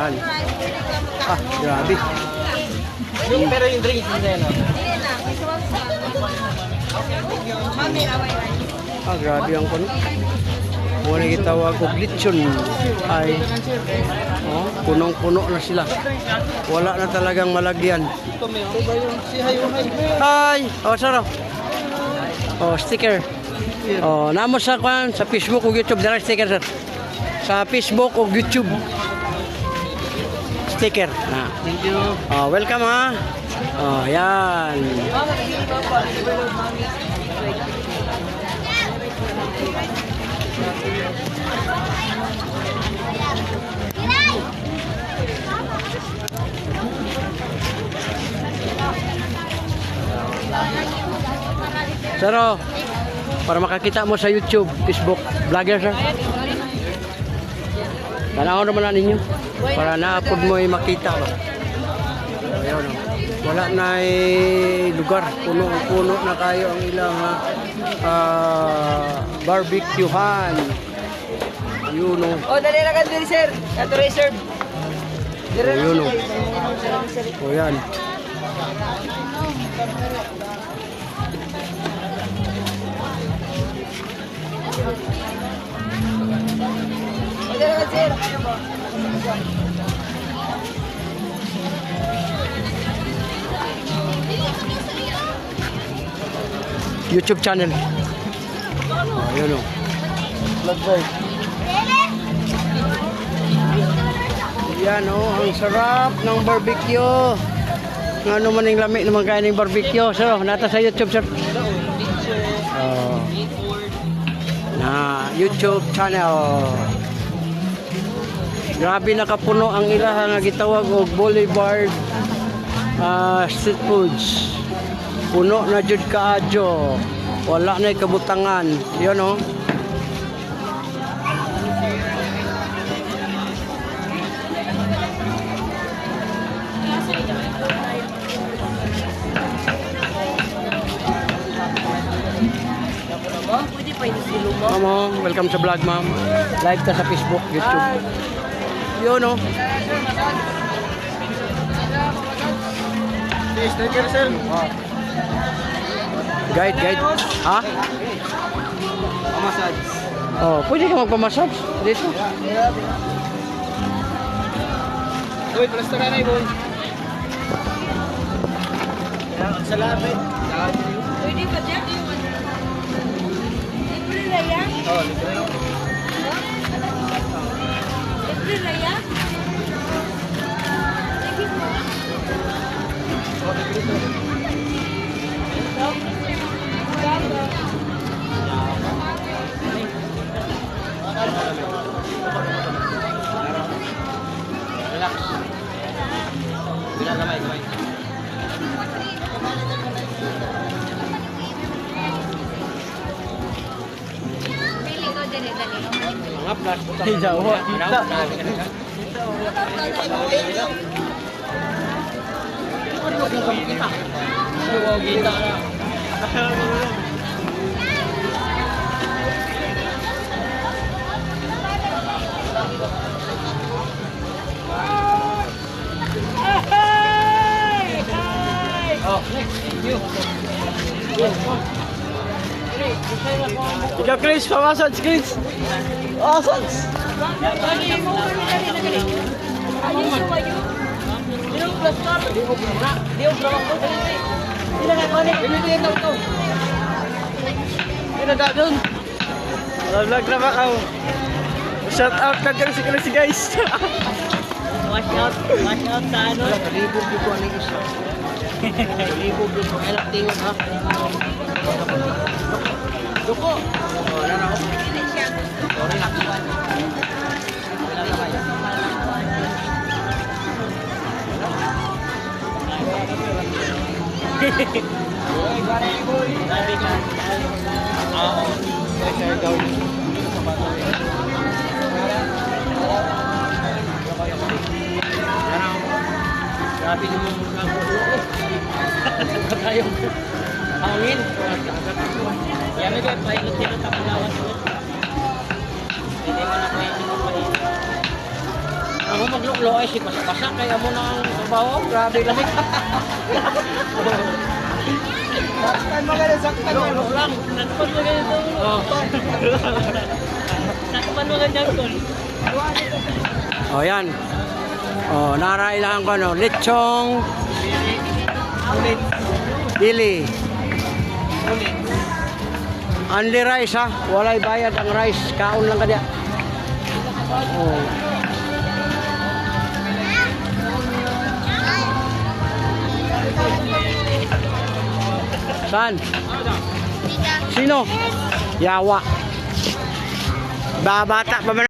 Yan. Ah, grabe. Pero yung drinks hindi na. Ah, grabe ang kuno. Muna gitawag og lechon ay punong-puno na sila. Wala na talagang malagyan. Hi! Oh, saro. Oh, sticker. Oh, namo sa kwan sa Facebook ug YouTube dara sticker sir. Sa Facebook ug YouTube. Sticker. Na. Thank you. Oh, welcome ha. Oh, yan. Saro, para makakita mo sa YouTube, Facebook, vlogger sir. Tanaw naman na ninyo para na-upload mo yung makita ba. Ayun, wala na lugar, puno-puno na kayo ang ilang barbecuehan. Ayun o. Oh, dali na ka diri sir. Ato reserve. Ayun o. O yan. Dali na sir. YouTube channel. Ayun o. Vlog boy. Yan o, ang sarap ng barbecue. Ano man yung lami naman kaya ng barbecue. So, nata sa YouTube sir. Na YouTube channel. Grabe nakapuno ang ilaha nga gitawag og Boulevard Street Foods. Puno na jud kaadyo. Wala na kabutangan. Yun o. Ma'am, welcome sa vlog ma'am. Live ta sa Facebook, YouTube. Yun o. Sticker sir. Guide. Ha? Massage. Oh, pwede ka magpamassage dito. Boy, presta ka na boy. Salamat. Pwede ba dyan? Libre na yan? Oh, libre. Libre na yan? Oh, libre. Relax. Bila gamay. Pili ko dyan eh, dali. Mga plus. Hey, jawa. Kita. Oh, thank you. Ikaw Chris, pamassage Chris. Massage. Vlog na ba ako? Shout out ka si guys. Wash out sa ano? Kalibog dito ano yung isa. Kalibog dito. Alam tingin ha. Duko. Oh, yan ako. Sorry lang. Grabe naman tayo. Hangin. Yan na ba paikot-ikot ang palawan. Hindi mo na paikot pa dito. Ako mo maglulo ay si basa-basa kaya mo na ang trabaho. Grabe lamig. Saktan mo ganun, saktan mo. Lulo lang. Sakpan mo ganito. Oh. Sakpan mo ganyan tol. O yan. O, narailangan ko ano. Lechong Ulit. dili. Ulit. Only rice ha. Walay bayad ang rice. Kaon lang ka diya. Oh. Saan? Sino? Yawa. Babata pa man.